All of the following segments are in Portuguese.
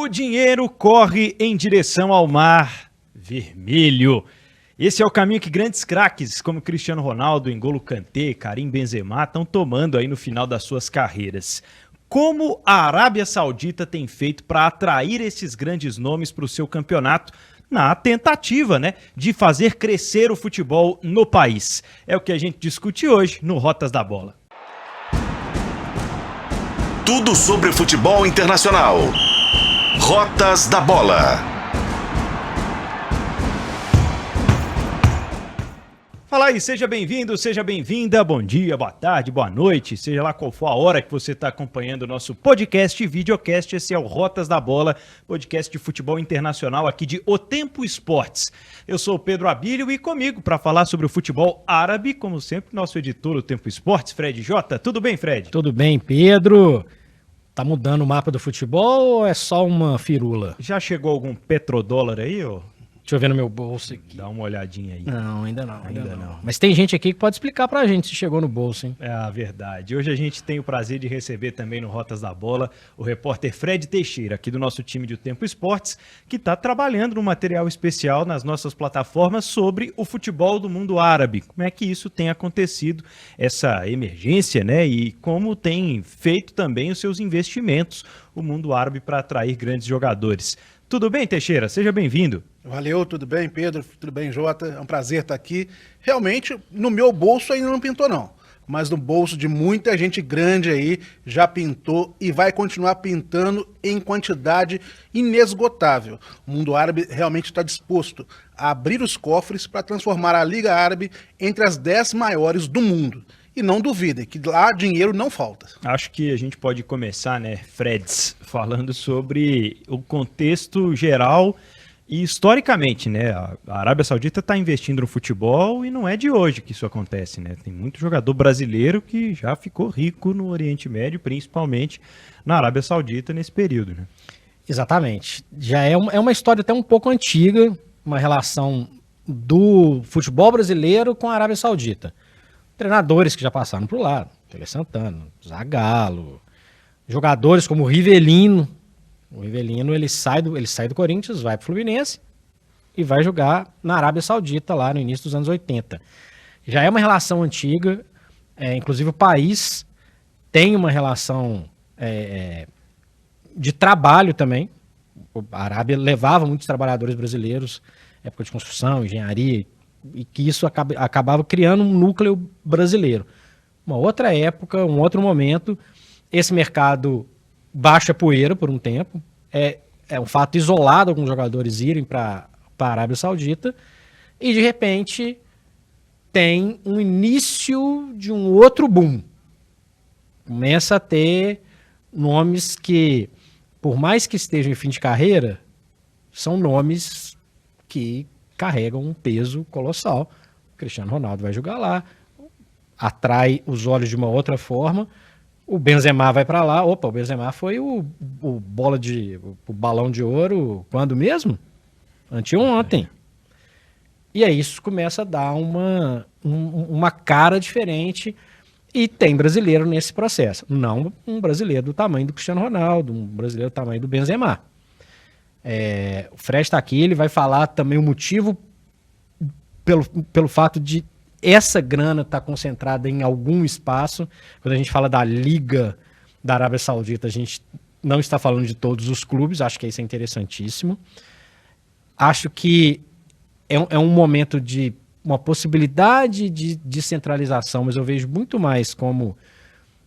O dinheiro corre em direção ao mar vermelho. Esse é o caminho que grandes craques como Cristiano Ronaldo, N'Golo Kanté, Karim Benzema estão tomando aí no final das suas carreiras. Como a Arábia Saudita tem feito para atrair esses grandes nomes para o seu campeonato na tentativa, de fazer crescer o futebol no país? É o que a gente discute hoje no Rotas da Bola. Tudo sobre futebol internacional. Rotas da Bola. Fala aí, seja bem-vindo, seja bem-vinda, bom dia, boa tarde, boa noite, seja lá qual for a hora que você está acompanhando o nosso podcast e videocast. Esse é o Rotas da Bola, podcast de futebol internacional aqui de O Tempo Esportes. Eu sou o Pedro Abílio e comigo para falar sobre o futebol árabe, como sempre, nosso editor O Tempo Esportes, Fred Jota. Tudo bem, Fred? Tudo bem, Pedro. Tá mudando o mapa do futebol ou é só uma firula? Já chegou algum petrodólar aí, ô? Deixa eu ver no meu bolso aqui. Dá uma olhadinha aí. Não, ainda não. Mas tem gente aqui que pode explicar pra gente se chegou no bolso, hein? É a verdade. Hoje a gente tem o prazer de receber também no Rotas da Bola o repórter Fred Teixeira, aqui do nosso time de O Tempo Esportes, que está trabalhando no material especial nas nossas plataformas sobre o futebol do mundo árabe. Como é que isso tem acontecido, essa emergência, e como tem feito também os seus investimentos o mundo árabe para atrair grandes jogadores. Tudo bem, Teixeira? Seja bem-vindo. Valeu, tudo bem, Pedro? Tudo bem, Jota? É um prazer estar aqui. Realmente, no meu bolso ainda não pintou, não. Mas no bolso de muita gente grande aí já pintou e vai continuar pintando em quantidade inesgotável. O mundo árabe realmente está disposto a abrir os cofres para transformar a Liga Árabe entre as 10 maiores do mundo. E não duvidem que lá dinheiro não falta. Acho que a gente pode começar, Freds, falando sobre o contexto geral e historicamente, A Arábia Saudita está investindo no futebol e não é de hoje que isso acontece, Tem muito jogador brasileiro que já ficou rico no Oriente Médio, principalmente na Arábia Saudita nesse período, Exatamente. Já é uma história até um pouco antiga, uma relação do futebol brasileiro com a Arábia Saudita. Treinadores que já passaram por lá, Tele Santana, Zagallo, jogadores como o Rivelino. O Rivelino ele sai do Corinthians, vai para o Fluminense e vai jogar na Arábia Saudita lá no início dos anos 80. Já é uma relação antiga, inclusive o país tem uma relação de trabalho também. A Arábia levava muitos trabalhadores brasileiros, época de construção, engenharia, e que isso acabava criando um núcleo brasileiro. Uma outra época, um outro momento, esse mercado baixa poeira por um tempo, é um fato isolado alguns jogadores irem para a Arábia Saudita, e de repente tem um início de um outro boom. Começa a ter nomes que, por mais que estejam em fim de carreira, são nomes que carregam um peso colossal. O Cristiano Ronaldo vai jogar lá, atrai os olhos de uma outra forma. O Benzema vai para lá. O Benzema foi o balão de ouro quando mesmo? Anteontem. E aí isso começa a dar uma cara diferente, e tem brasileiro nesse processo. Não um brasileiro do tamanho do Cristiano Ronaldo, um brasileiro do tamanho do Benzema. O Fred está aqui, ele vai falar também o motivo pelo fato de essa grana estar concentrada em algum espaço. Quando a gente fala da Liga da Arábia Saudita, a gente não está falando de todos os clubes, acho que isso é interessantíssimo. Acho que é um momento de uma possibilidade de descentralização, mas eu vejo muito mais como,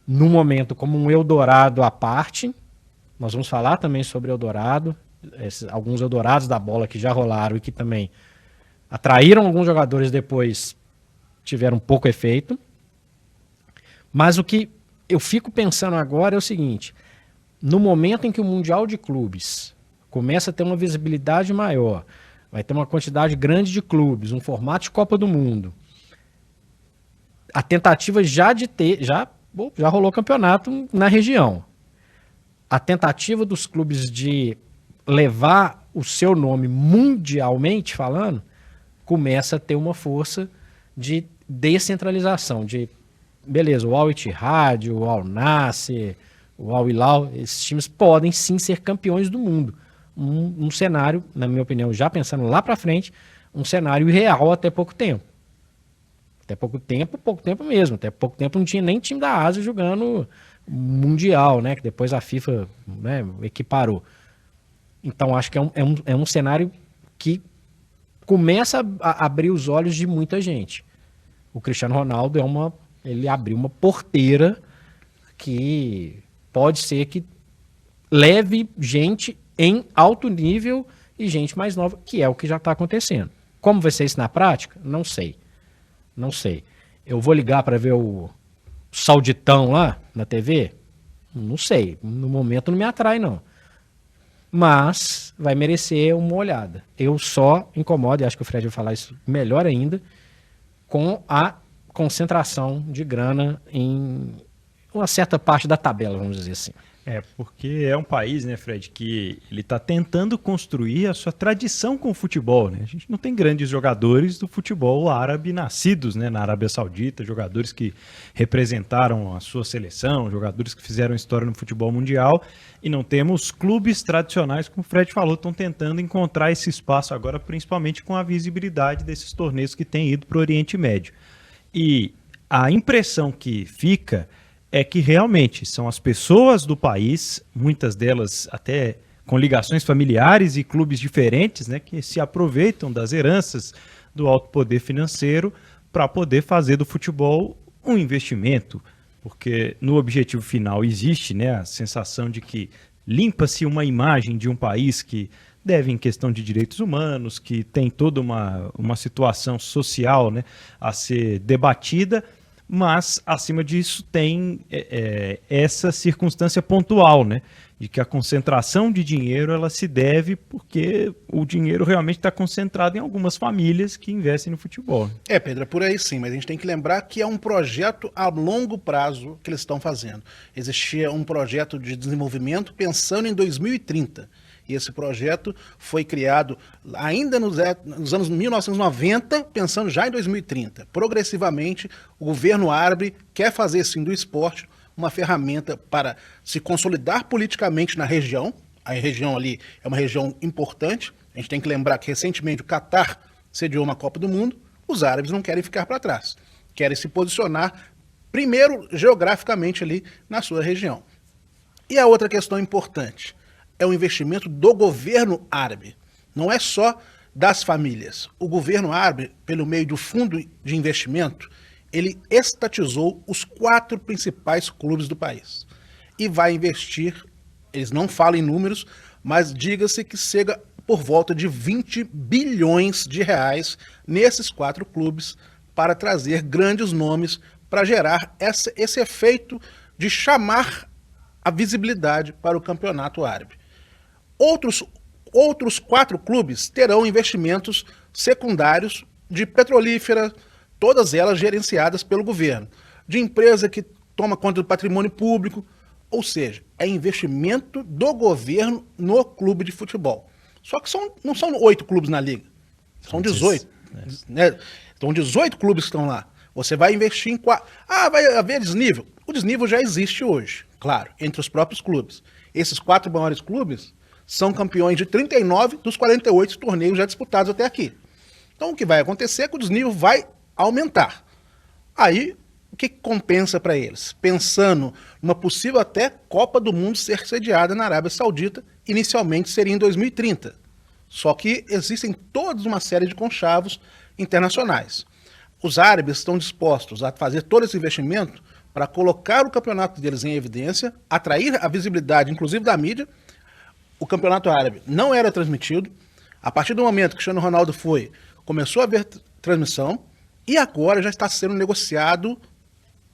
no momento, como um Eldorado à parte. Nós vamos falar também sobre Eldorado, alguns Eldorados da bola que já rolaram e que também atraíram alguns jogadores, depois tiveram pouco efeito. Mas o que eu fico pensando agora é o seguinte: no momento em que o Mundial de Clubes começa a ter uma visibilidade maior, vai ter uma quantidade grande de clubes, um formato de Copa do Mundo, a tentativa já rolou campeonato na região. A tentativa dos clubes de levar o seu nome mundialmente falando, começa a ter uma força de descentralização, de beleza, o Al Ittihad, o Al Nassr, o Al Hilal, esses times podem sim ser campeões do mundo. Um cenário, na minha opinião, já pensando lá para frente, um cenário irreal até pouco tempo. Até pouco tempo mesmo. Até pouco tempo não tinha nem time da Ásia jogando Mundial, né? Que depois a FIFA, né, equiparou. Então acho que é um cenário que começa a abrir os olhos de muita gente. O Cristiano Ronaldo ele abriu uma porteira que pode ser que leve gente em alto nível e gente mais nova, que é o que já está acontecendo. Como vai ser isso na prática? Não sei. Eu vou ligar para ver o Sauditão lá na TV? Não sei. No momento não me atrai, não. Mas vai merecer uma olhada. Eu só incomodo, e acho que o Fred vai falar isso melhor ainda, com a concentração de grana em uma certa parte da tabela, vamos dizer assim. Porque é um país, né, Fred, que ele está tentando construir a sua tradição com o futebol, né? A gente não tem grandes jogadores do futebol árabe nascidos, né, na Arábia Saudita, jogadores que representaram a sua seleção, jogadores que fizeram história no futebol mundial, e não temos clubes tradicionais, como o Fred falou, estão tentando encontrar esse espaço agora, principalmente com a visibilidade desses torneios que têm ido para o Oriente Médio. E a impressão que fica é que realmente são as pessoas do país, muitas delas até com ligações familiares e clubes diferentes, né, que se aproveitam das heranças do alto poder financeiro para poder fazer do futebol um investimento, porque no objetivo final existe, né, a sensação de que limpa-se uma imagem de um país que deve em questão de direitos humanos, que tem toda uma situação social, né, a ser debatida, mas, acima disso, tem essa circunstância pontual, né? De que a concentração de dinheiro ela se deve porque o dinheiro realmente está concentrado em algumas famílias que investem no futebol. Pedro, é por aí sim, mas a gente tem que lembrar que é um projeto a longo prazo que eles estão fazendo. Existia um projeto de desenvolvimento pensando em 2030. E esse projeto foi criado ainda nos anos 1990, pensando já em 2030. Progressivamente, o governo árabe quer fazer, sim, do esporte uma ferramenta para se consolidar politicamente na região. A região ali é uma região importante. A gente tem que lembrar que, recentemente, o Catar sediou uma Copa do Mundo. Os árabes não querem ficar para trás. Querem se posicionar, primeiro, geograficamente ali na sua região. E a outra questão importante é o investimento do governo árabe. Não é só das famílias. O governo árabe, pelo meio do fundo de investimento, ele estatizou os 4 principais clubes do país. E vai investir, eles não falam em números, mas diga-se que chega por volta de 20 bilhões de reais nesses 4 clubes para trazer grandes nomes, para gerar esse efeito de chamar a visibilidade para o campeonato árabe. Outros 4 clubes terão investimentos secundários de petrolífera, todas elas gerenciadas pelo governo, de empresa que toma conta do patrimônio público, ou seja, é investimento do governo no clube de futebol. Só que não são 8 clubes na liga, são 18. Né? São 18 clubes que estão lá. Você vai investir em 4. Vai haver desnível? O desnível já existe hoje, claro, entre os próprios clubes. Esses 4 maiores clubes são campeões de 39 dos 48 torneios já disputados até aqui. Então o que vai acontecer é que o desnível vai aumentar. Aí, o que compensa para eles? Pensando numa possível até Copa do Mundo ser sediada na Arábia Saudita, inicialmente seria em 2030. Só que existem toda uma série de conchavos internacionais. Os árabes estão dispostos a fazer todo esse investimento para colocar o campeonato deles em evidência, atrair a visibilidade, inclusive da mídia. O campeonato árabe não era transmitido. A partir do momento que o Cristiano Ronaldo começou a haver transmissão, e agora já está sendo negociado,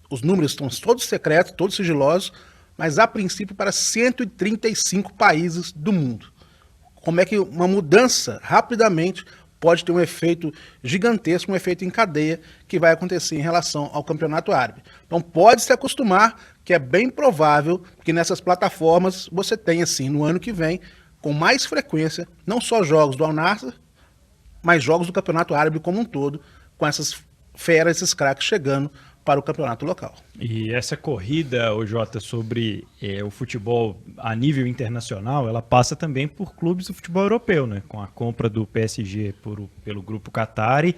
os números estão todos secretos, todos sigilosos, mas a princípio para 135 países do mundo. Como é que uma mudança rapidamente pode ter um efeito gigantesco, um efeito em cadeia que vai acontecer em relação ao campeonato árabe. Então pode se acostumar que é bem provável que nessas plataformas você tenha, assim, no ano que vem, com mais frequência, não só jogos do Al Nassr, mas jogos do campeonato árabe como um todo, com essas feras, esses craques chegando para o campeonato local. E essa corrida, ô Jota, sobre o futebol a nível internacional, ela passa também por clubes do futebol europeu, né? Com a compra do PSG pelo grupo Qatari,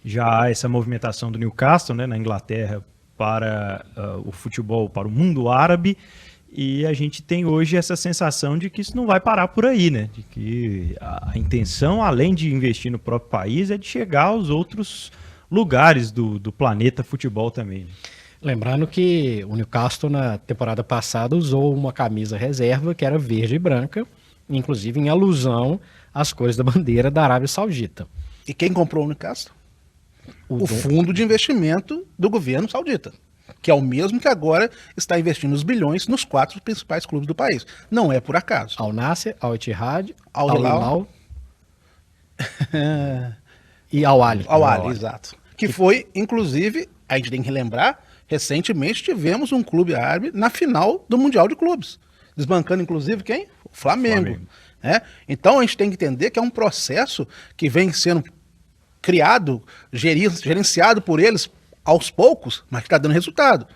já há essa movimentação do Newcastle, né, na Inglaterra, para o futebol, para o mundo árabe, e a gente tem hoje essa sensação de que isso não vai parar por aí, né? De que a intenção, além de investir no próprio país, é de chegar aos outros lugares do planeta futebol também. Né? Lembrando que o Newcastle na temporada passada usou uma camisa reserva que era verde e branca, inclusive em alusão às cores da bandeira da Arábia Saudita. E quem comprou o Newcastle? O fundo de investimento do governo saudita, que é o mesmo que agora está investindo os bilhões nos 4 principais clubes do país. Não é por acaso. Al Nassr, Al Ittihad, Al Hilal e Al Ahly. Al Ahly, exato. Que foi, inclusive, a gente tem que lembrar, recentemente tivemos um clube árabe na final do Mundial de Clubes. Desbancando, inclusive, quem? O Flamengo. Né? Então a gente tem que entender que é um processo que vem sendo criado, gerenciado por eles aos poucos, mas que está dando resultado.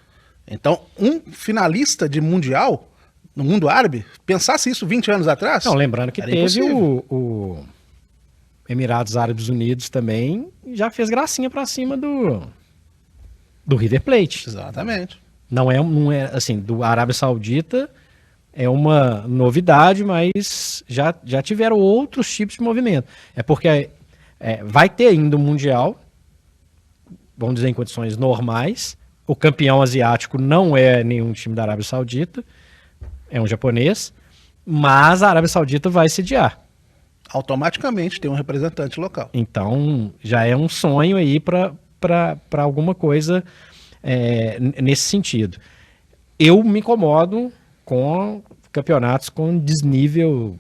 Então, um finalista de Mundial no mundo árabe, pensasse isso 20 anos atrás... Não, lembrando que teve o Emirados Árabes Unidos também, já fez gracinha para cima do River Plate. Exatamente. Não é assim, do Arábia Saudita é uma novidade, mas já tiveram outros tipos de movimento. É porque vai ter ainda um Mundial, vamos dizer, em condições normais. O campeão asiático não é nenhum time da Arábia Saudita, é um japonês, mas a Arábia Saudita vai sediar. Automaticamente tem um representante local. Então, já é um sonho aí para alguma coisa nesse sentido. Eu me incomodo com campeonatos com desnível,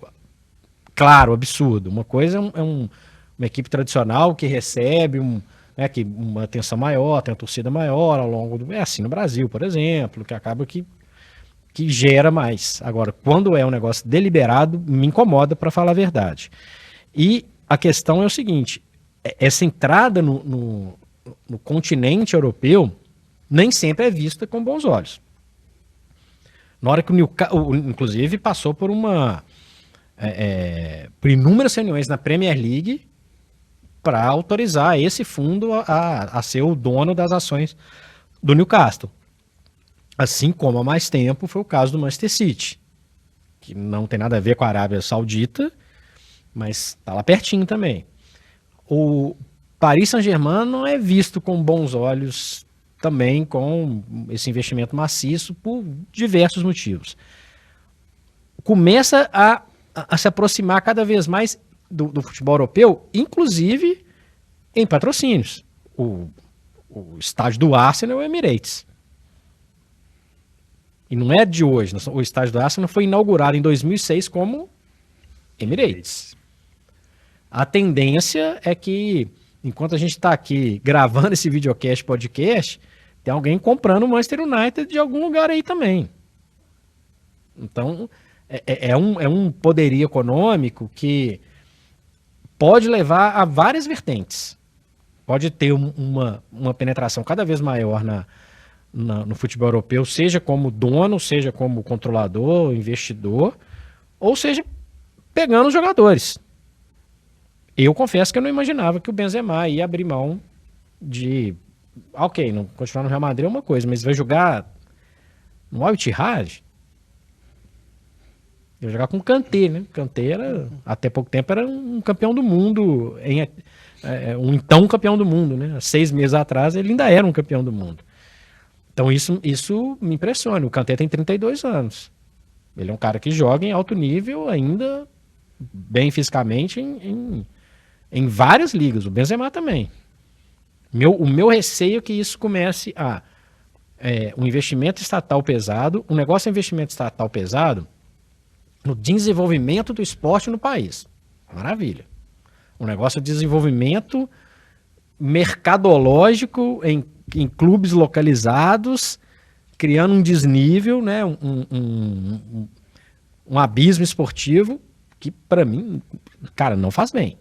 claro, absurdo. Uma coisa é uma equipe tradicional que recebe uma atenção maior, tem uma torcida maior ao longo do... É assim no Brasil, por exemplo, que acaba que gera mais. Agora, quando é um negócio deliberado, me incomoda, para falar a verdade. E a questão é o seguinte, essa entrada no continente europeu nem sempre é vista com bons olhos. Na hora que inclusive, passou por por inúmeras reuniões na Premier League para autorizar esse fundo a ser o dono das ações do Newcastle. Assim como há mais tempo foi o caso do Manchester City, que não tem nada a ver com a Arábia Saudita, mas está lá pertinho também. O Paris Saint-Germain não é visto com bons olhos também com esse investimento maciço por diversos motivos. Começa a se aproximar cada vez mais do futebol europeu, inclusive em patrocínios. O estádio do Arsenal é o Emirates. E não é de hoje. O estádio do Arsenal foi inaugurado em 2006 como Emirates. A tendência é que, enquanto a gente está aqui gravando esse videocast, podcast, tem alguém comprando o Manchester United de algum lugar aí também. Então, é um poderio econômico que pode levar a várias vertentes. Pode ter uma penetração cada vez maior no futebol europeu, seja como dono, seja como controlador, investidor, ou seja, pegando os jogadores. Eu confesso que eu não imaginava que o Benzema ia abrir mão de... Ok, não continuar no Real Madrid é uma coisa, mas vai jogar no Al Ittihad? Vai jogar com o Kanté, né? Kanté até pouco tempo era um campeão do mundo, um então campeão do mundo, né? Há 6 meses atrás ele ainda era um campeão do mundo. Então isso me impressiona. O Kanté tem 32 anos. Ele é um cara que joga em alto nível ainda, bem fisicamente, em várias ligas. O Benzema também. O meu receio é que isso comece um investimento estatal pesado, um negócio de investimento estatal pesado no desenvolvimento do esporte no país. Maravilha. Um negócio de desenvolvimento mercadológico em clubes localizados, criando um desnível, né, um abismo esportivo que, para mim, cara, não faz bem.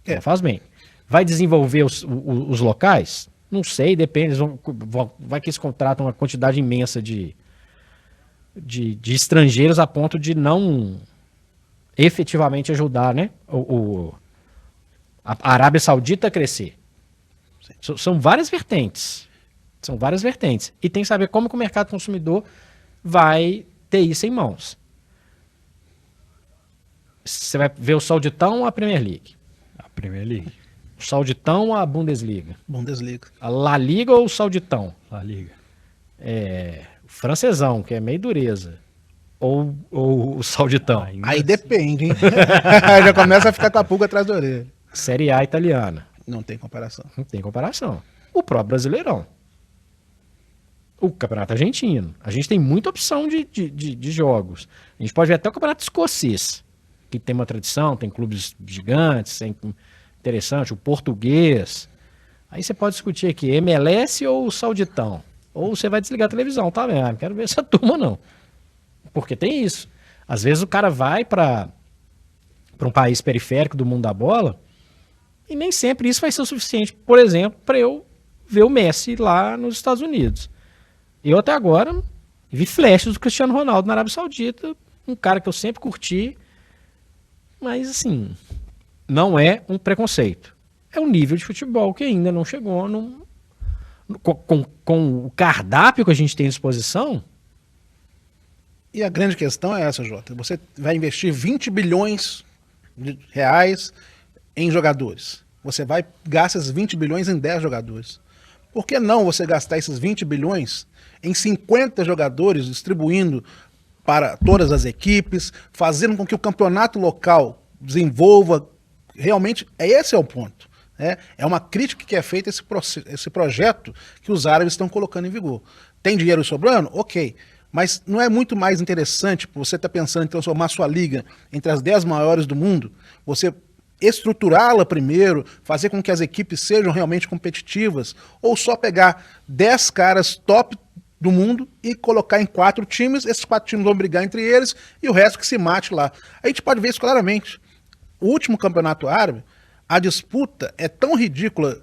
Não faz bem. Vai desenvolver os locais? Não sei, depende. Vai que eles contratam uma quantidade imensa de estrangeiros a ponto de não efetivamente ajudar, né, a Arábia Saudita a crescer. São várias vertentes. São várias vertentes. E tem que saber como que o mercado consumidor vai ter isso em mãos. Você vai ver o Sauditão ou a Premier League? A Premier League. O Sauditão ou a Bundesliga? Bundesliga. A La Liga ou o Sauditão? La Liga. O francesão, que é meio dureza. Ou o Sauditão? Aí depende, hein? Já começa a ficar com a pulga atrás da orelha. Série A italiana. Não tem comparação. Não tem comparação. O próprio Brasileirão. O Campeonato Argentino. A gente tem muita opção de jogos. A gente pode ver até o Campeonato Escocês, que tem uma tradição, tem clubes gigantes, tem interessante, o português. Aí você pode discutir aqui, MLS ou o Sauditão? Ou você vai desligar a televisão, tá vendo? Não quero ver essa turma, não. Porque tem isso. Às vezes o cara vai para um país periférico do mundo da bola e nem sempre isso vai ser o suficiente, por exemplo, para eu ver o Messi lá nos Estados Unidos. Eu até agora vi flashes do Cristiano Ronaldo na Arábia Saudita, um cara que eu sempre curti, mas assim, não é um preconceito. É um nível de futebol que ainda não chegou com o cardápio que a gente tem à disposição. E a grande questão é essa, Jota. Você vai investir 20 bilhões de reais em jogadores. Você vai gastar esses 20 bilhões em 10 jogadores. Por que não você gastar esses 20 bilhões em 50 jogadores, distribuindo para todas as equipes, fazendo com que o campeonato local desenvolva? Realmente, esse é o ponto. É uma crítica que é feita a esse projeto que os árabes estão colocando em vigor. Tem dinheiro sobrando? Ok. Mas não é muito mais interessante, você está pensando em transformar a sua liga entre as 10 maiores do mundo, você estruturá-la primeiro, fazer com que as equipes sejam realmente competitivas, ou só pegar 10 caras top do mundo e colocar em 4 times, esses 4 times vão brigar entre eles e o resto que se mate lá. A gente pode ver isso claramente. O último campeonato árabe, a disputa é tão ridícula,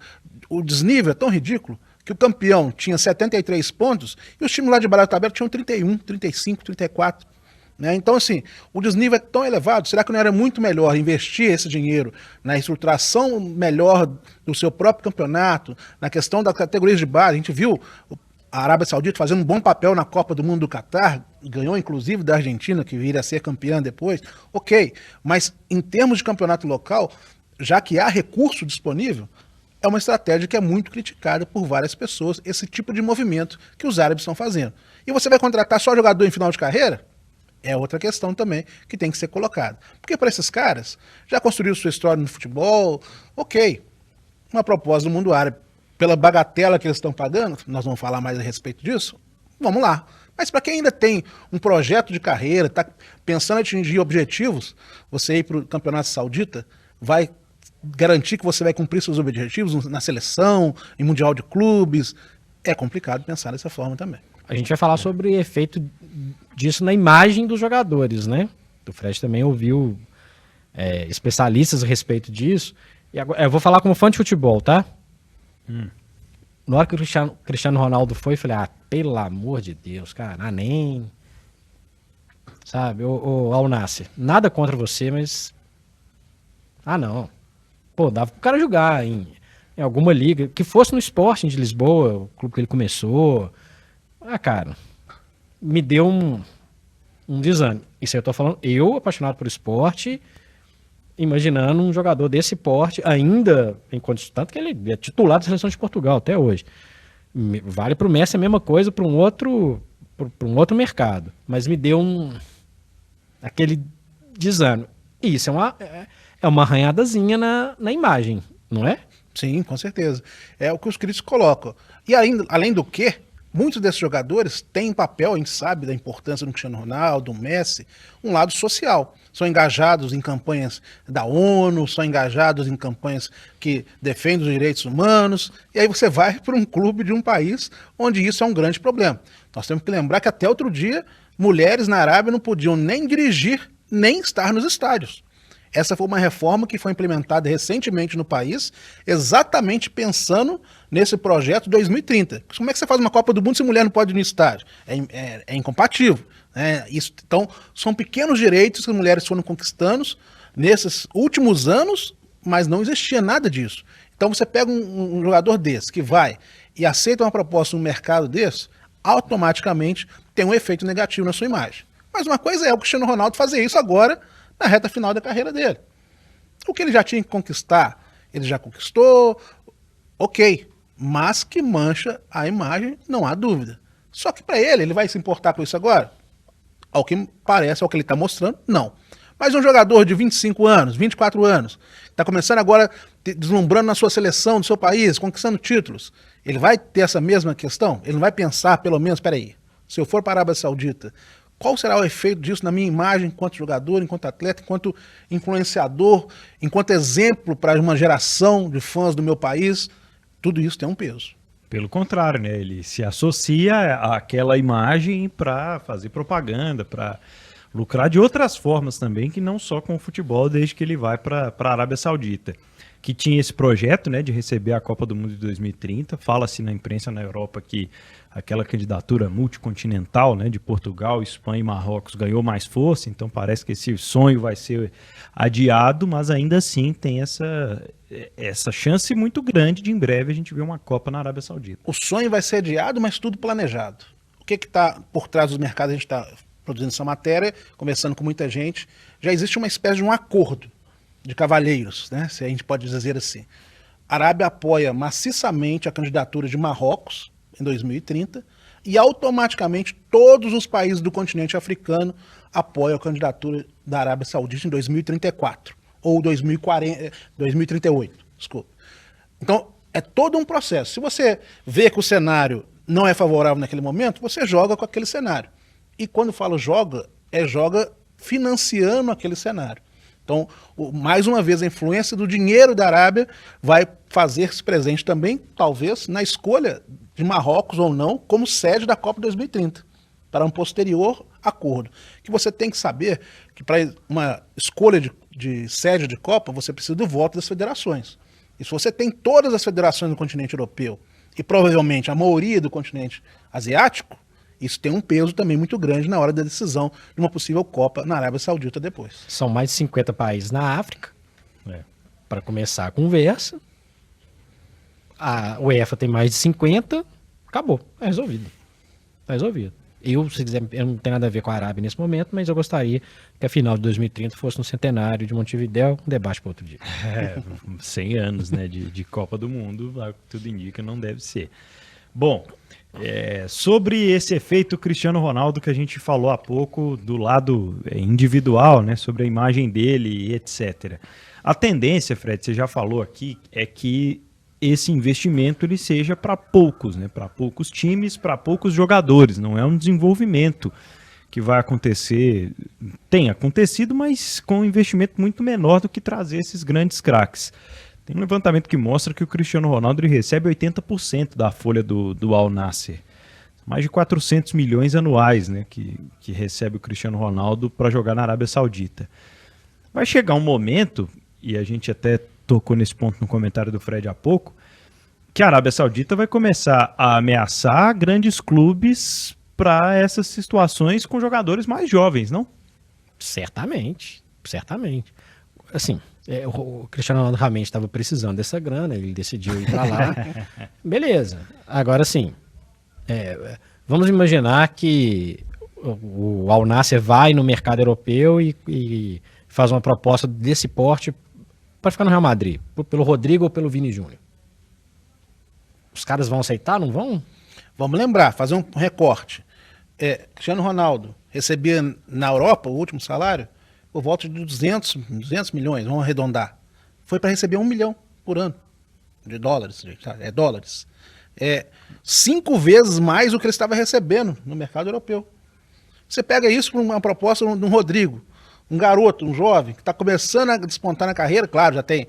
o desnível é tão ridículo, que o campeão tinha 73 pontos e os times lá de baixo da tabela tinham 31, 35, 34. Né? Então, assim, o desnível é tão elevado. Será que não era muito melhor investir esse dinheiro na estruturação melhor do seu próprio campeonato, na questão das categorias de base? A gente viu a Arábia Saudita fazendo um bom papel na Copa do Mundo do Catar, ganhou inclusive da Argentina, que viria a ser campeã depois. Ok, mas em termos de campeonato local, já que há recurso disponível, é uma estratégia que é muito criticada por várias pessoas, esse tipo de movimento que os árabes estão fazendo. E você vai contratar só jogador em final de carreira? É outra questão também que tem que ser colocada. Porque para esses caras, já construíram sua história no futebol, ok. Uma proposta do mundo árabe, pela bagatela que eles estão pagando, nós vamos falar mais a respeito disso, vamos lá. Mas para quem ainda tem um projeto de carreira, está pensando em atingir objetivos, você ir para o Campeonato Saudita, vai garantir que você vai cumprir seus objetivos na seleção, em mundial de clubes. É complicado pensar dessa forma também. A gente vai falar sobre o efeito disso na imagem dos jogadores, né? O Fred também ouviu especialistas a respeito disso. E agora, eu vou falar como fã de futebol, tá? Na hora que o Cristiano Ronaldo foi, eu falei, pelo amor de Deus, cara, nem... Sabe, o Al Nassr, nada contra você, mas... não. Pô, dava pro cara jogar em alguma liga, que fosse no Sporting de Lisboa, o clube que ele começou. Cara, me deu um desânimo. Isso aí eu tô falando, eu, apaixonado por esporte, imaginando um jogador desse porte, ainda, enquanto tanto que ele é titular da seleção de Portugal até hoje. Vale pro Messi a mesma coisa para um outro mercado. Mas me deu aquele desânimo. E isso é uma arranhadazinha na imagem, não é? Sim, com certeza. É o que os críticos colocam. E além do que, muitos desses jogadores têm papel, a gente sabe da importância do Cristiano Ronaldo, do Messi, um lado social. São engajados em campanhas da ONU, são engajados em campanhas que defendem os direitos humanos, e aí você vai para um clube de um país onde isso é um grande problema. Nós temos que lembrar que até outro dia, mulheres na Arábia não podiam nem dirigir, nem estar nos estádios. Essa foi uma reforma que foi implementada recentemente no país, exatamente pensando nesse projeto 2030. Como é que você faz uma Copa do Mundo se mulher não pode ir no estádio? É incompatível. Né? Então, são pequenos direitos que as mulheres foram conquistando nesses últimos anos, mas não existia nada disso. Então, você pega um jogador desse que vai e aceita uma proposta no mercado desse, automaticamente tem um efeito negativo na sua imagem. Mas uma coisa é o Cristiano Ronaldo fazer isso agora, na reta final da carreira dele. O que ele já tinha que conquistar, ele já conquistou, ok, mas que mancha a imagem, não há dúvida. Só que para ele vai se importar com isso agora? Ao que parece, ao que ele está mostrando, não. Mas um jogador de 25 anos, 24 anos, está começando agora, deslumbrando na sua seleção, do seu país, conquistando títulos, ele vai ter essa mesma questão? Ele não vai pensar, pelo menos, peraí, se eu for para a Arábia Saudita, qual será o efeito disso na minha imagem enquanto jogador, enquanto atleta, enquanto influenciador, enquanto exemplo para uma geração de fãs do meu país? Tudo isso tem um peso. Pelo contrário, né? Ele se associa àquela imagem para fazer propaganda, para lucrar de outras formas também, que não só com o futebol, desde que ele vai para a Arábia Saudita. Que tinha esse projeto, né, de receber a Copa do Mundo de 2030. Fala-se na imprensa na Europa que aquela candidatura multicontinental, né, de Portugal, Espanha e Marrocos ganhou mais força, então parece que esse sonho vai ser adiado, mas ainda assim tem essa chance muito grande de em breve a gente ver uma Copa na Arábia Saudita. O sonho vai ser adiado, mas tudo planejado. O que está por trás dos mercados? A gente está produzindo essa matéria, conversando com muita gente. Já existe uma espécie de um acordo de cavalheiros, né, se a gente pode dizer assim. A Arábia apoia maciçamente a candidatura de Marrocos em 2030 e automaticamente todos os países do continente africano apoiam a candidatura da Arábia Saudita em 2034 ou 2038, desculpa. Então, é todo um processo. Se você vê que o cenário não é favorável naquele momento, você joga com aquele cenário. E quando falo joga, joga financiando aquele cenário. Então, mais uma vez, a influência do dinheiro da Arábia vai fazer-se presente também, talvez, na escolha de Marrocos ou não, como sede da Copa 2030, para um posterior acordo. Que você tem que saber que para uma escolha de sede de Copa, você precisa do voto das federações. E se você tem todas as federações do continente europeu e provavelmente a maioria do continente asiático, isso tem um peso também muito grande na hora da decisão de uma possível Copa na Arábia Saudita depois. São mais de 50 países na África, para começar a conversa. A UEFA tem mais de 50, acabou, é resolvido. Está resolvido. Se quiser, eu não tenho nada a ver com a Arábia nesse momento, mas eu gostaria que a final de 2030 fosse no centenário de Montevidéu, um debate para outro dia. 100 anos, né, de Copa do Mundo, tudo indica, não deve ser. Bom, sobre esse efeito Cristiano Ronaldo que a gente falou há pouco, do lado individual, né, sobre a imagem dele e etc. A tendência, Fred, você já falou aqui, é que esse investimento ele seja para poucos, né, para poucos times, para poucos jogadores, não é um desenvolvimento que vai acontecer, tem acontecido, mas com um investimento muito menor do que trazer esses grandes craques. Tem um levantamento que mostra que o Cristiano Ronaldo ele recebe 80% da folha do Al Nassr. Mais de 400 milhões anuais, né, que recebe o Cristiano Ronaldo para jogar na Arábia Saudita. Vai chegar um momento, e a gente até tocou nesse ponto no comentário do Fred há pouco, que a Arábia Saudita vai começar a ameaçar grandes clubes para essas situações com jogadores mais jovens, não? Certamente, certamente. Assim, o Cristiano Ronaldo realmente estava precisando dessa grana, ele decidiu ir para lá. Beleza. Agora sim, vamos imaginar que o Al Nassr vai no mercado europeu e faz uma proposta desse porte para ficar no Real Madrid, pelo Rodrigo ou pelo Vini Júnior. Os caras vão aceitar, não vão? Vamos lembrar, fazer um recorte. Cristiano Ronaldo recebia na Europa o último salário por volta de 200 milhões, vamos arredondar. Foi para receber 1 milhão por ano de dólares. Dólares. 5 vezes mais do que ele estava recebendo no mercado europeu. Você pega isso para uma proposta de um Rodrigo, um garoto, um jovem, que está começando a despontar na carreira, claro, já tem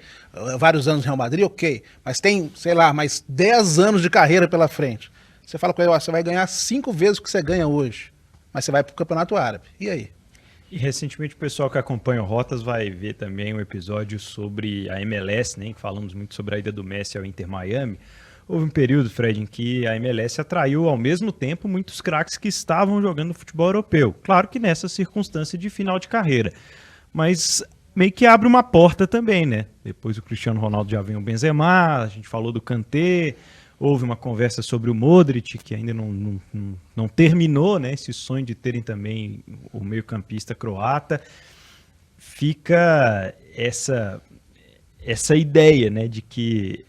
vários anos no Real Madrid, ok, mas tem, sei lá, mais 10 anos de carreira pela frente. Você fala com ele, você vai ganhar 5 vezes o que você ganha hoje, mas você vai para o Campeonato Árabe. E aí? E recentemente o pessoal que acompanha o Rotas vai ver também um episódio sobre a MLS, né, que falamos muito sobre a ida do Messi ao Inter Miami. Houve um período, Fred, em que a MLS atraiu ao mesmo tempo muitos craques que estavam jogando futebol europeu. Claro que nessa circunstância de final de carreira. Mas meio que abre uma porta também, né? Depois do Cristiano Ronaldo já vem o Benzema, a gente falou do Kanté, houve uma conversa sobre o Modric, que ainda não terminou, né? Esse sonho de terem também o meio-campista croata. Fica essa ideia, né, de que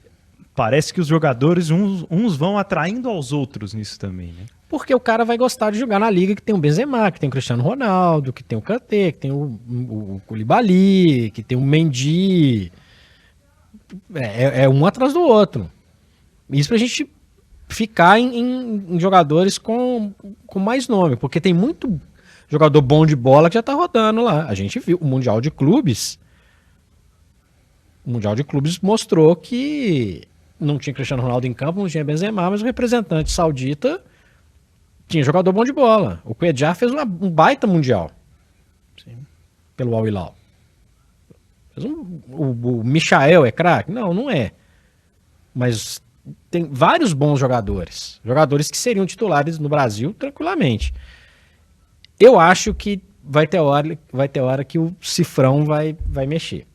parece que os jogadores, uns vão atraindo aos outros nisso também, né? Porque o cara vai gostar de jogar na liga que tem o Benzema, que tem o Cristiano Ronaldo, que tem o Kanté, que tem o Koulibaly, que tem o Mendy. É um atrás do outro. Isso pra gente ficar em jogadores com mais nome, porque tem muito jogador bom de bola que já tá rodando lá. A gente viu o Mundial de Clubes. O Mundial de Clubes mostrou que não tinha Cristiano Ronaldo em campo, não tinha Benzema, mas o representante saudita tinha jogador bom de bola. O Cuejá fez um baita mundial. Sim. Pelo Al Hilal. O Michael é craque? Não é. Mas tem vários bons jogadores. Jogadores que seriam titulares no Brasil tranquilamente. Eu acho que vai ter hora que o cifrão vai mexer.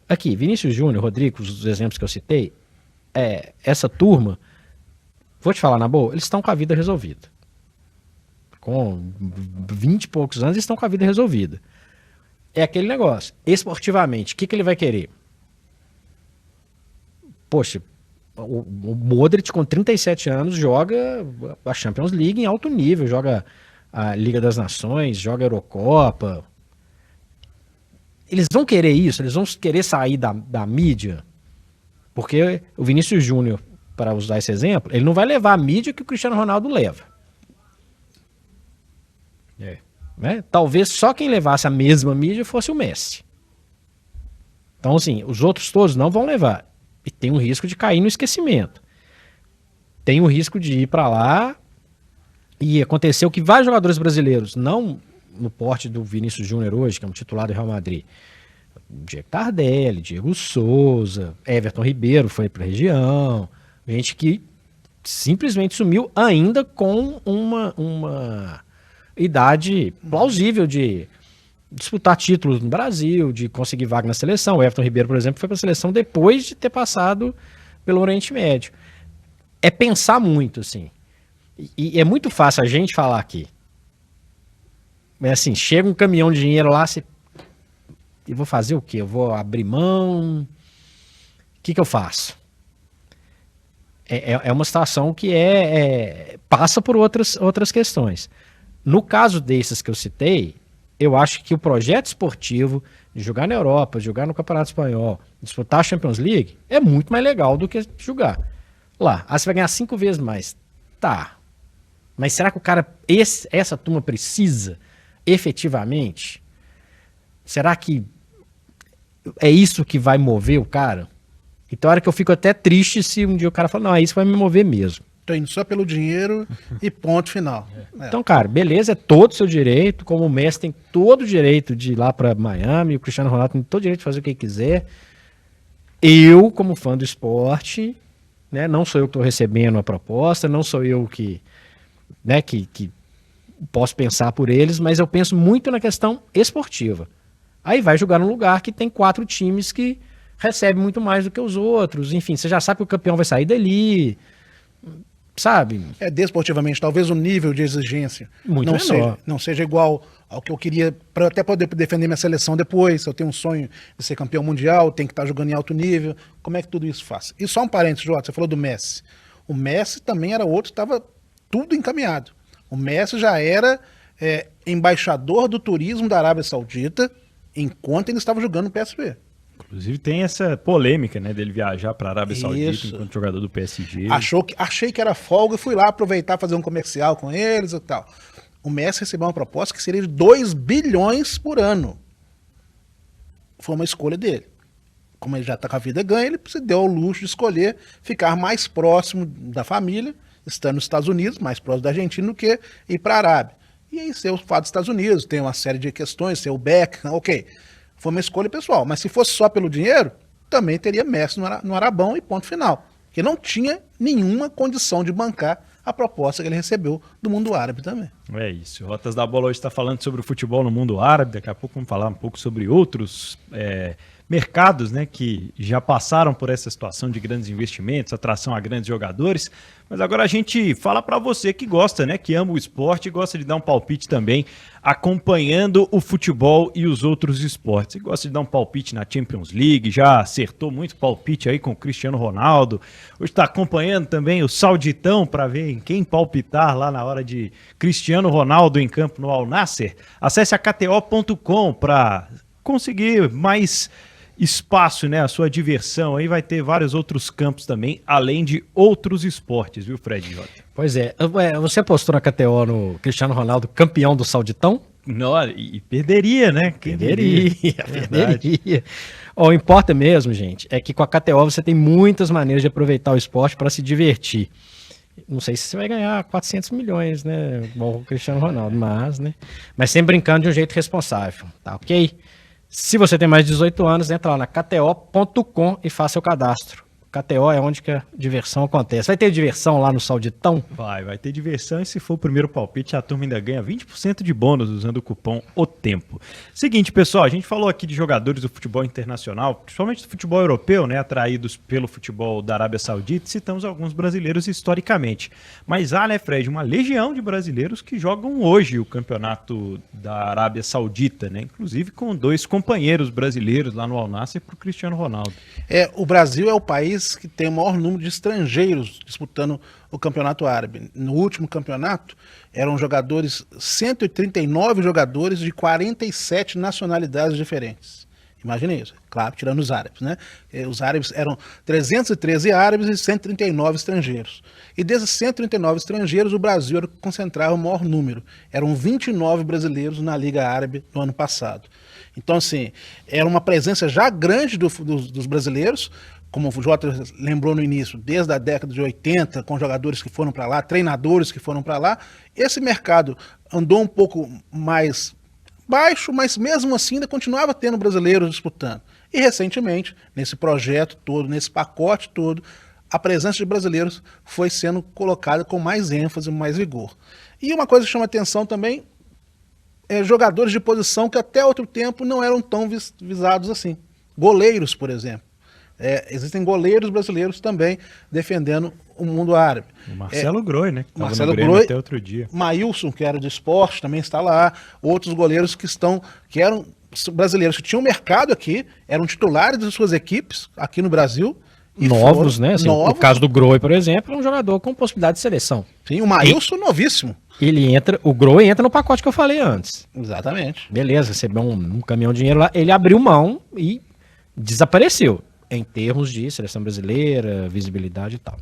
Aqui, Vinícius Júnior, Rodrigo, os exemplos que eu citei, essa turma, vou te falar na boa, eles estão com a vida resolvida. Com 20 e poucos anos, eles estão com a vida resolvida. É aquele negócio. Esportivamente, o que ele vai querer? Poxa, o Modric com 37 anos joga a Champions League em alto nível, joga a Liga das Nações, joga a Eurocopa. Eles vão querer isso? Eles vão querer sair da mídia? Porque o Vinícius Júnior, para usar esse exemplo, ele não vai levar a mídia que o Cristiano Ronaldo leva. Né? Talvez só quem levasse a mesma mídia fosse o Messi. Então, assim, os outros todos não vão levar. E tem um risco de cair no esquecimento. Tem o risco de ir para lá e aconteceu que vários jogadores brasileiros, não no porte do Vinícius Júnior hoje, que é um titular do Real Madrid, Diego Tardelli, Diego Souza, Everton Ribeiro foi para a região, gente que simplesmente sumiu ainda com uma idade plausível de disputar títulos no Brasil, de conseguir vaga na seleção. O Everton Ribeiro, por exemplo, foi para a seleção depois de ter passado pelo Oriente Médio. É pensar muito, assim. E é muito fácil a gente falar aqui. Mas assim, chega um caminhão de dinheiro lá, eu vou fazer o quê? Eu vou abrir mão? O que eu faço? É uma situação que passa por outras questões. No caso desses que eu citei, eu acho que o projeto esportivo de jogar na Europa, jogar no Campeonato Espanhol, disputar a Champions League, é muito mais legal do que jogar lá. Você vai ganhar 5 vezes mais. Tá. Mas será que o cara, essa turma precisa efetivamente? Será que é isso que vai mover o cara? Então, a hora que eu fico até triste se um dia o cara fala, não, é isso que vai me mover mesmo. Tô indo só pelo dinheiro e ponto final. Então, cara, beleza, é todo o seu direito, como o Messi tem todo o direito de ir lá para Miami, o Cristiano Ronaldo tem todo o direito de fazer o que ele quiser. Eu, como fã do esporte, né, não sou eu que estou recebendo a proposta, não sou eu que posso pensar por eles, mas eu penso muito na questão esportiva. Aí vai jogar num lugar que tem 4 times que recebem muito mais do que os outros. Enfim, você já sabe que o campeão vai sair dali, sabe? Desportivamente, talvez o nível de exigência muito não seja igual ao que eu queria para até poder defender minha seleção depois. Se eu tenho um sonho de ser campeão mundial, tem que estar jogando em alto nível. Como é que tudo isso faz? E só um parênteses, Jota, você falou do Messi. O Messi também era outro, estava tudo encaminhado. O Messi já era embaixador do turismo da Arábia Saudita enquanto ele estava jogando no PSV. Inclusive tem essa polêmica, né, dele viajar para a Arábia Saudita enquanto jogador do PSG. Achei que era folga e fui lá aproveitar, fazer um comercial com eles e tal. O Messi recebeu uma proposta que seria de 2 bilhões por ano. Foi uma escolha dele. Como ele já está com a vida ganha, ele se deu ao luxo de escolher ficar mais próximo da família, estando nos Estados Unidos, mais próximo da Argentina, do que ir para a Arábia. e aí ser o fato dos Estados Unidos, tem uma série de questões, ser o Beckham, ok. Foi uma escolha pessoal, mas se fosse só pelo dinheiro, também teria Messi no Arabão e ponto final. Porque não tinha nenhuma condição de bancar a proposta que ele recebeu do mundo árabe também. É isso. Rotas da Bola hoje está falando sobre o futebol no mundo árabe. Daqui a pouco vamos falar um pouco sobre outros mercados, né, que já passaram por essa situação de grandes investimentos, atração a grandes jogadores. Mas agora a gente fala para você que gosta, né, que ama o esporte e gosta de dar um palpite também, acompanhando o futebol e os outros esportes. E gosta de dar um palpite na Champions League, já acertou muito palpite aí com o Cristiano Ronaldo. Hoje está acompanhando também o Sauditão para ver em quem palpitar lá na hora de Cristiano Ronaldo em campo no Al Nassr. Acesse a KTO.com para conseguir mais espaço, né, a sua diversão. Aí vai ter vários outros campos também, além de outros esportes, viu, Fred Jota? Pois é. Você apostou na KTO no Cristiano Ronaldo, campeão do Sauditão? Não, e perderia, né? Perderia. O importa mesmo, gente, é que com a KTO você tem muitas maneiras de aproveitar o esporte para se divertir. Não sei se você vai ganhar 400 milhões, né? Igual o Cristiano Ronaldo, mas sempre brincando de um jeito responsável, tá ok? Se você tem mais de 18 anos, entra lá na KTO.com e faça seu cadastro. KTO é onde que a diversão acontece. Vai ter diversão lá no Sauditão? Vai ter diversão e se for o primeiro palpite, a turma ainda ganha 20% de bônus usando o cupom OTEMPO. Seguinte, pessoal, a gente falou aqui de jogadores do futebol internacional, principalmente do futebol europeu, né, atraídos pelo futebol da Arábia Saudita, citamos alguns brasileiros historicamente. Mas há, né, Fred, uma legião de brasileiros que jogam hoje o campeonato da Arábia Saudita, né, inclusive com 2 companheiros brasileiros lá no Al Nassr para o Cristiano Ronaldo. O Brasil é o país que tem o maior número de estrangeiros disputando o campeonato árabe. No último campeonato, eram 139 jogadores de 47 nacionalidades diferentes. Imagina isso, claro, tirando os árabes, né? Os árabes eram 313 árabes e 139 estrangeiros. E desses 139 estrangeiros, o Brasil era o que concentrava o maior número. Eram 29 brasileiros na Liga Árabe no ano passado. Então, assim, era uma presença já grande dos brasileiros, como o Jota lembrou no início, desde a década de 80, com jogadores que foram para lá, treinadores que foram para lá. Esse mercado andou um pouco mais baixo, mas mesmo assim ainda continuava tendo brasileiros disputando. E recentemente, nesse projeto todo, nesse pacote todo, a presença de brasileiros foi sendo colocada com mais ênfase, mais vigor. E uma coisa que chama atenção também é jogadores de posição que até outro tempo não eram tão visados assim. Goleiros, por exemplo. Existem goleiros brasileiros também defendendo o mundo árabe. O Marcelo Groi, né? Que Marcelo Groi, até outro dia. Maílson, que era de esporte, também está lá. Outros goleiros que eram brasileiros que tinham mercado aqui, eram titulares de suas equipes aqui no Brasil. Novos, né? Assim, novos. O caso do Groi, por exemplo, é um jogador com possibilidade de seleção. Sim, o Maílson novíssimo. O Groi entra no pacote que eu falei antes. Exatamente. Beleza, recebeu um caminhão de dinheiro lá, ele abriu mão e desapareceu em termos de seleção brasileira, visibilidade e tal.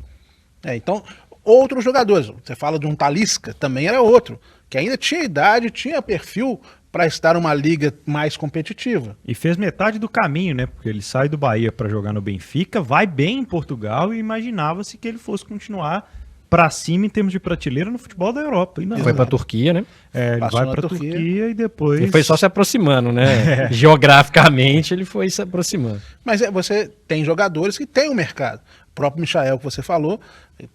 Então, outros jogadores, você fala de um Talisca, também era outro, que ainda tinha idade, tinha perfil para estar numa liga mais competitiva. E fez metade do caminho, né? Porque ele sai do Bahia para jogar no Benfica, vai bem em Portugal e imaginava-se que ele fosse continuar para cima em termos de prateleira no futebol da Europa. E não, foi para a Turquia, né? Ele vai para a Turquia e depois... Ele foi só se aproximando, né? Geograficamente ele foi se aproximando. Mas você tem jogadores que têm um mercado. O próprio Michael, que você falou,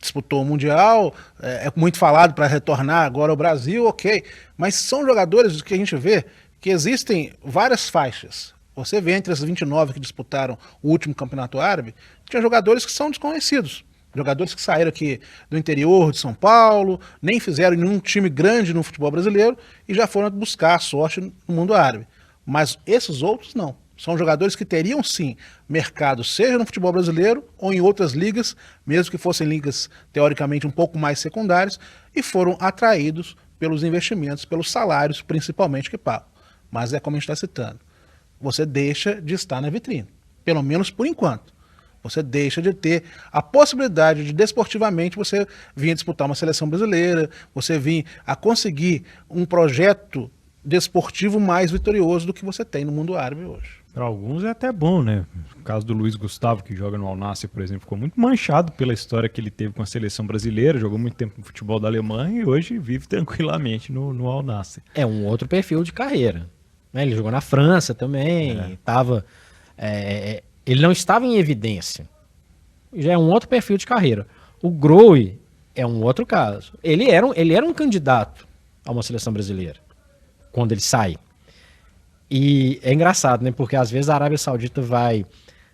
disputou o Mundial, é muito falado para retornar agora ao Brasil, ok. Mas são jogadores que a gente vê que existem várias faixas. Você vê entre as 29 que disputaram o último campeonato árabe, tinha jogadores que são desconhecidos. Jogadores que saíram aqui do interior de São Paulo, nem fizeram nenhum time grande no futebol brasileiro e já foram buscar a sorte no mundo árabe. Mas esses outros não. São jogadores que teriam sim mercado, seja no futebol brasileiro ou em outras ligas, mesmo que fossem ligas teoricamente um pouco mais secundárias, e foram atraídos pelos investimentos, pelos salários principalmente que pagam. Mas é como a gente está citando, você deixa de estar na vitrine, pelo menos por enquanto. Você deixa de ter a possibilidade de, desportivamente, você vir disputar uma seleção brasileira, você vir a conseguir um projeto desportivo mais vitorioso do que você tem no mundo árabe hoje. Para alguns é até bom, né? caso do Luiz Gustavo, que joga no Al Nassr, por exemplo, ficou muito manchado pela história que ele teve com a seleção brasileira, jogou muito tempo no futebol da Alemanha e hoje vive tranquilamente no Al Nassr. É um outro perfil de carreira. Né? Ele jogou na França também, ele não estava em evidência. Já é um outro perfil de carreira. O Grohe é um outro caso. Ele era um candidato a uma seleção brasileira quando ele sai. E é engraçado, né? Porque às vezes a Arábia Saudita vai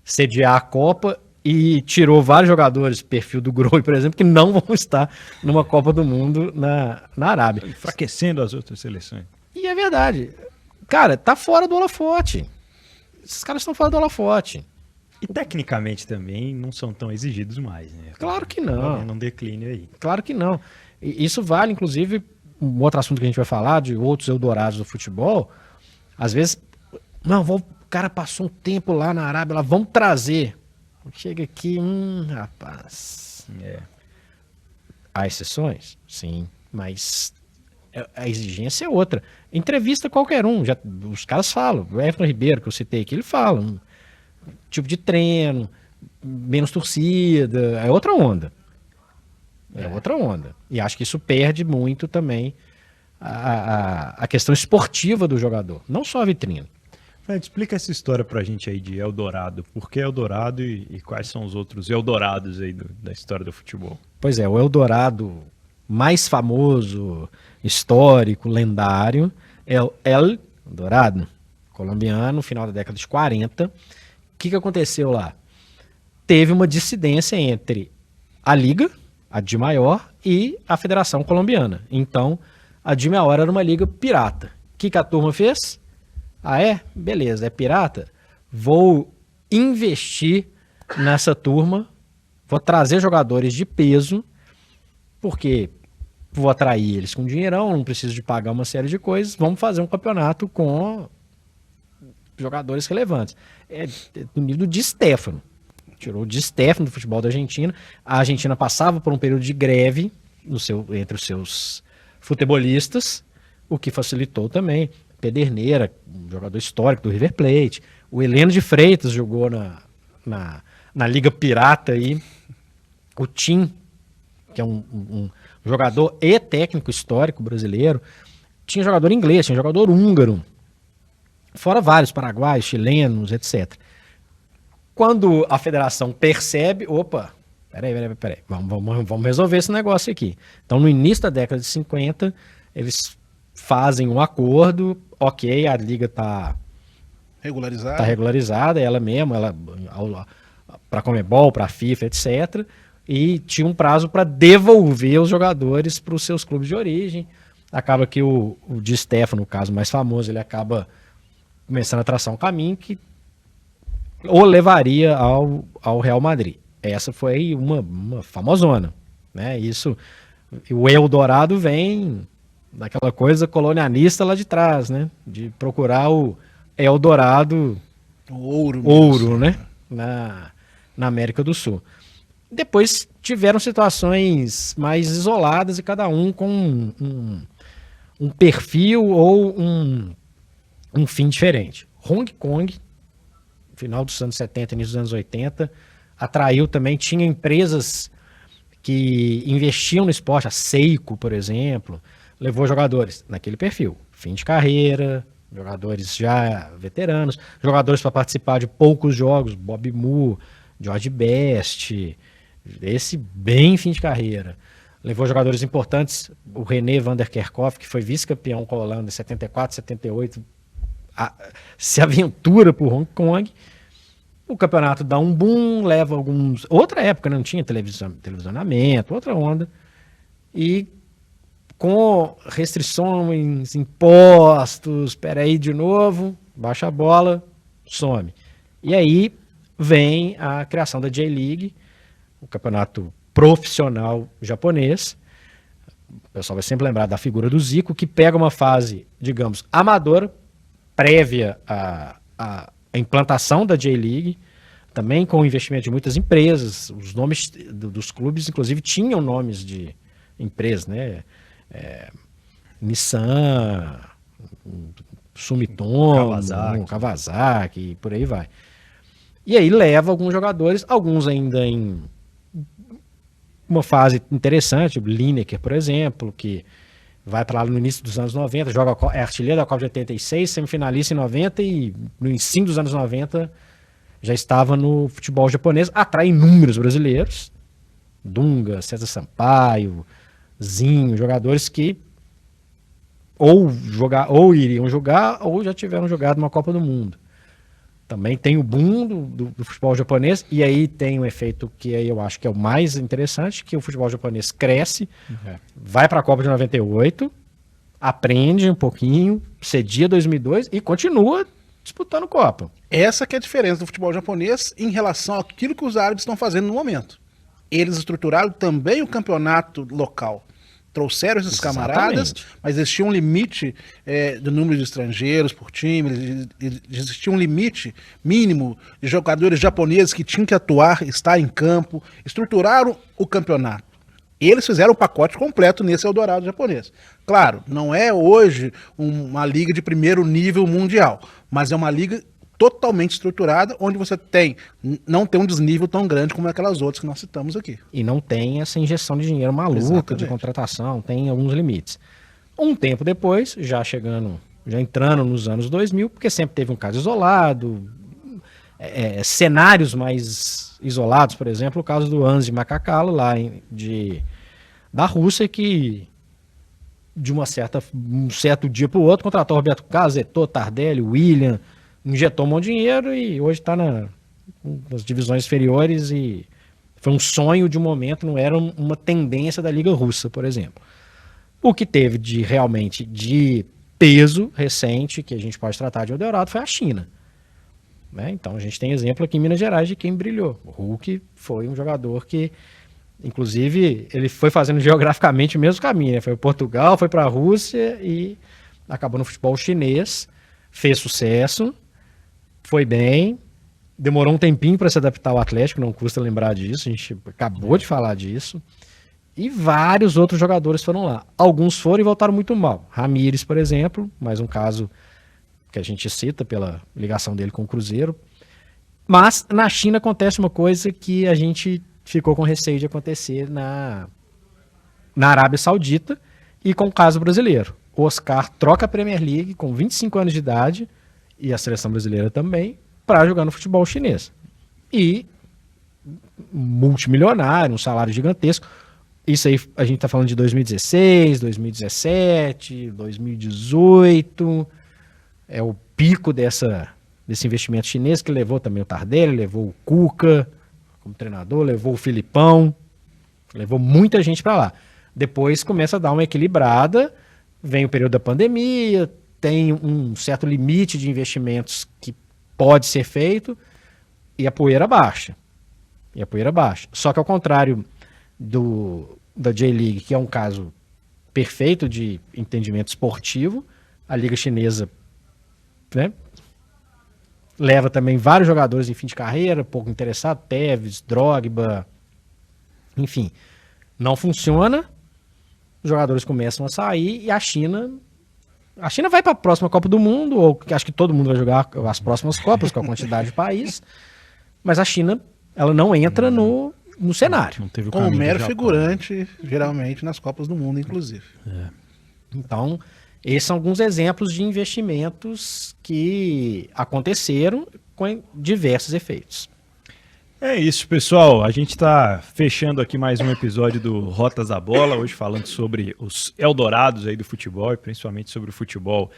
sediar a Copa e tirou vários jogadores, perfil do Grohe, por exemplo, que não vão estar numa Copa do Mundo na Arábia. Enfraquecendo as outras seleções. E é verdade. Cara, tá fora do holofote. Esses caras estão fora do holofote. E tecnicamente também não são tão exigidos mais, né? Claro que não. Não declínio aí. Claro que não. E isso vale, inclusive, um outro assunto que a gente vai falar, de outros Eldorados do futebol. Às vezes, o cara passou um tempo lá na Arábia, lá, vamos trazer. Chega aqui, rapaz. Há exceções? Sim, mas a exigência é outra. Entrevista qualquer um, os caras falam. O Everton Ribeiro, que eu citei aqui, ele fala. Tipo de treino, menos torcida, é outra onda. É outra onda. E acho que isso perde muito também a questão esportiva do jogador, não só a vitrine. Fred, explica essa história pra gente aí de Eldorado. Por que Eldorado e quais são os outros Eldorados aí da história do futebol? Pois é, o Eldorado mais famoso, histórico, lendário, é o El Dorado, colombiano, final da década de 40. O que aconteceu lá? Teve uma dissidência entre a Liga, a Di Maior, e a Federação Colombiana. Então, a Di Maior era uma liga pirata. O que a turma fez? Ah, beleza, é pirata? Vou investir nessa turma, vou trazer jogadores de peso, porque vou atrair eles com dinheirão, não preciso de pagar uma série de coisas, vamos fazer um campeonato com jogadores relevantes. É do nível de Stéfano. Tirou o Di Stéfano do futebol da Argentina. A Argentina passava por um período de greve entre os seus futebolistas, o que facilitou também. Pederneira, um jogador histórico do River Plate. O Heleno de Freitas jogou na Liga Pirata aí. O Tim, que é um jogador e técnico histórico brasileiro. Tinha jogador inglês, tinha jogador húngaro. Fora vários, paraguaios, chilenos, etc. Quando a federação percebe, peraí, vamos resolver esse negócio aqui. Então, no início da década de 50, eles fazem um acordo, ok, a liga está regularizada, ela mesma, para a Conmebol, para a FIFA, etc. E tinha um prazo para devolver os jogadores para os seus clubes de origem. Acaba que o Di Stéfano, no caso mais famoso, ele acaba começando a traçar um caminho que o levaria ao Real Madrid. Essa foi uma famosona, né? Isso, o Eldorado vem daquela coisa colonialista lá de trás, né? De procurar o Eldorado, o ouro, né? Na América do Sul. Depois tiveram situações mais isoladas e cada um com um perfil ou um fim diferente. Hong Kong, final dos anos 70, início dos anos 80, atraiu também, tinha empresas que investiam no esporte, a Seiko, por exemplo, levou jogadores naquele perfil, fim de carreira, jogadores já veteranos, jogadores para participar de poucos jogos, Bob Moore, George Best, esse bem fim de carreira. Levou jogadores importantes, o René van der Kerkhoff, que foi vice-campeão com a Holanda em 74, 78, se aventura por Hong Kong. O campeonato dá um boom, leva alguns... Outra época, não tinha televisionamento, outra onda. E com restrições, impostos, peraí de novo, baixa a bola, some. E aí vem a criação da J-League, o campeonato profissional japonês. O pessoal vai sempre lembrar da figura do Zico, que pega uma fase, digamos, amadora, prévia à implantação da J-League, também com o investimento de muitas empresas. Os nomes dos clubes, inclusive, tinham nomes de empresas, né? Nissan, Sumitomo, Kawasaki, por aí vai. E aí leva alguns jogadores, alguns ainda em uma fase interessante, o Lineker, por exemplo, que vai para lá no início dos anos 90, é artilheiro da Copa de 86, semifinalista em 90 e no ensino dos anos 90 já estava no futebol japonês, atrai inúmeros brasileiros, Dunga, César Sampaio, Zinho, jogadores que ou iriam jogar ou já tiveram jogado uma Copa do Mundo. Também tem o boom do futebol japonês, e aí tem um efeito que aí eu acho que é o mais interessante, que o futebol japonês cresce, vai para a Copa de 98, aprende um pouquinho, cedia 2002 e continua disputando Copa. Essa que é a diferença do futebol japonês em relação àquilo que os árabes estão fazendo no momento. Eles estruturaram também o campeonato local. Trouxeram esses camaradas, mas existia um limite do número de estrangeiros por time, existia um limite mínimo de jogadores japoneses que tinham que atuar, estar em campo, estruturaram o campeonato. Eles fizeram o pacote completo nesse Eldorado japonês. Claro, não é hoje uma liga de primeiro nível mundial, mas é uma liga totalmente estruturada, onde você não tem um desnível tão grande como aquelas outras que nós citamos aqui. E não tem essa injeção de dinheiro maluca, exatamente, de contratação, tem alguns limites. Um tempo depois, já entrando nos anos 2000, porque sempre teve um caso isolado, cenários mais isolados, por exemplo, o caso do Anze Makakalo, lá da Rússia, que de um certo dia para o outro contratou Roberto Carlos, Eto'o, Tardelli, William, injetou um monte de dinheiro e hoje está nas divisões inferiores, e foi um sonho de um momento, não era uma tendência da Liga Russa, por exemplo. O que teve realmente de peso recente, que a gente pode tratar de Eldorado, foi a China. Né? Então a gente tem exemplo aqui em Minas Gerais de quem brilhou. O Hulk foi um jogador que, inclusive, ele foi fazendo geograficamente o mesmo caminho. Né? Foi para Portugal, foi para a Rússia e acabou no futebol chinês, fez sucesso, foi bem, demorou um tempinho para se adaptar ao Atlético, não custa lembrar disso, a gente acabou de falar disso. E vários outros jogadores foram lá. Alguns foram e voltaram muito mal. Ramírez, por exemplo, mais um caso que a gente cita pela ligação dele com o Cruzeiro. Mas na China acontece uma coisa que a gente ficou com receio de acontecer na Arábia Saudita e com o caso brasileiro. O Oscar troca a Premier League com 25 anos de idade, e a seleção brasileira também, para jogar no futebol chinês. E multimilionário, um salário gigantesco. Isso aí a gente está falando de 2016, 2017, 2018. É o pico desse investimento chinês, que levou também o Tardelli, levou o Cuca como treinador, levou o Filipão, levou muita gente para lá. Depois começa a dar uma equilibrada, vem o período da pandemia, tem um certo limite de investimentos que pode ser feito e a poeira baixa. Só que ao contrário da J-League, que é um caso perfeito de entendimento esportivo, a Liga Chinesa, né, leva também vários jogadores em fim de carreira, pouco interessado, Tevez, Drogba, enfim, não funciona, os jogadores começam a sair e a China vai para a próxima Copa do Mundo, ou acho que todo mundo vai jogar as próximas Copas, com a quantidade de países, mas a China, ela não entra no cenário. Não teve como mero figurante, geralmente, nas Copas do Mundo, inclusive. Então, esses são alguns exemplos de investimentos que aconteceram com diversos efeitos. É isso, pessoal. A gente está fechando aqui mais um episódio do Rotas da Bola, hoje falando sobre os Eldorados aí do futebol e principalmente sobre o futebol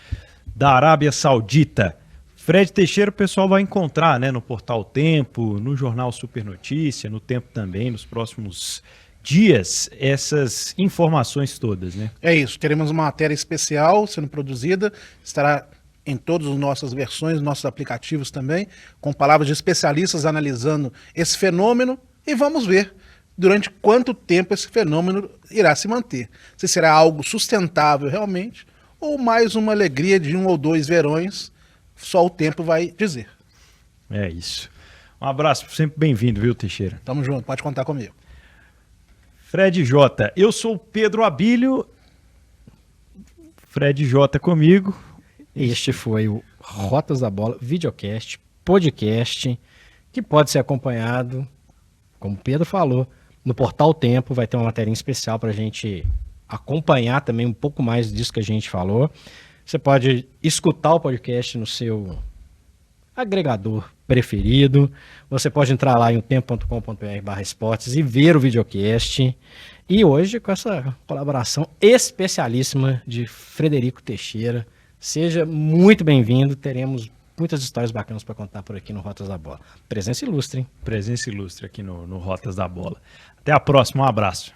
da Arábia Saudita. Fred Teixeira, o pessoal vai encontrar, né, no Portal Tempo, no Jornal Super Notícia, no Tempo também, nos próximos dias, essas informações todas, né? É isso, teremos uma matéria especial sendo produzida, estará em todas as nossas versões, nossos aplicativos também, com palavras de especialistas analisando esse fenômeno, e vamos ver durante quanto tempo esse fenômeno irá se manter. Se será algo sustentável realmente, ou mais uma alegria de 1 ou 2 verões, só o tempo vai dizer. É isso. Um abraço, sempre bem-vindo, viu, Teixeira? Tamo junto, pode contar comigo. Fred J. Eu sou o Pedro Abílio. Fred J. comigo. Este foi o Rotas da Bola, videocast, podcast, que pode ser acompanhado, como o Pedro falou, no Portal Tempo. Vai ter uma matéria especial para a gente acompanhar também um pouco mais disso que a gente falou. Você pode escutar o podcast no seu agregador preferido. Você pode entrar lá em otempo.com.br/esportes e ver o videocast. E hoje com essa colaboração especialíssima de Frederico Teixeira. Seja muito bem-vindo, teremos muitas histórias bacanas para contar por aqui no Rotas da Bola. Presença ilustre, hein? Presença ilustre aqui no Rotas da Bola. Até a próxima, um abraço.